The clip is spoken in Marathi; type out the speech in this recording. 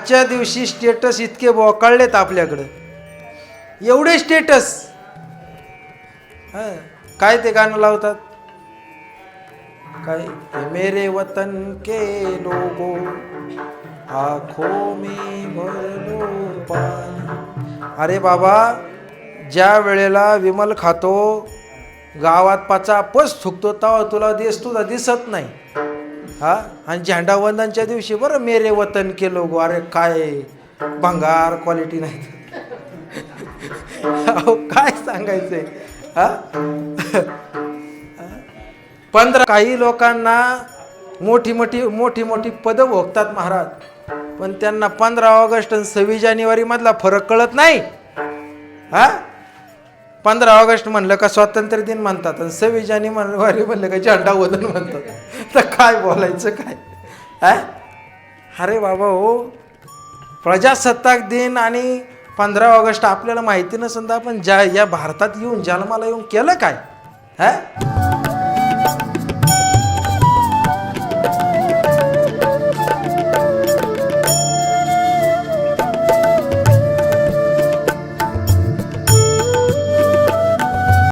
आजच्या दिवशी स्टेटस इतके बोकाळलेत आपल्याकडं, एवढे स्टेटस. काय ते गाणं लावतात, काय मेरे वतन के लोगो आँखों में भर लो पानी. अरे बाबा, ज्या वेळेला विमल खातो, गावात पचापच थुकतो, तेव्हा तुला तुझा दिसत नाही. हा, आणि झेंडा वंदनच्या दिवशी बरं मेरे वतन के लोगो. अरे काय भंगार क्वालिटी नाही. अहो काय सांगायचंय. हा 15 काही लोकांना मोठी मोठी पदं भोगतात महाराज, पण त्यांना 15 ऑगस्ट आणि 26 जानेवारी मधला फरक कळत नाही. हा 15 ऑगस्ट म्हणलं का स्वातंत्र्य दिन म्हणतात आणि 26 जानेवारी म्हणलं का झेंडा वंदन म्हणतात. तर काय बोलायचं काय. हा अरे बाबा हो, प्रजासत्ताक दिन आणि 15 ऑगस्ट आपल्याला माहिती नसेल तर आपण या भारतात येऊन जन्माला येऊन केलं काय. हा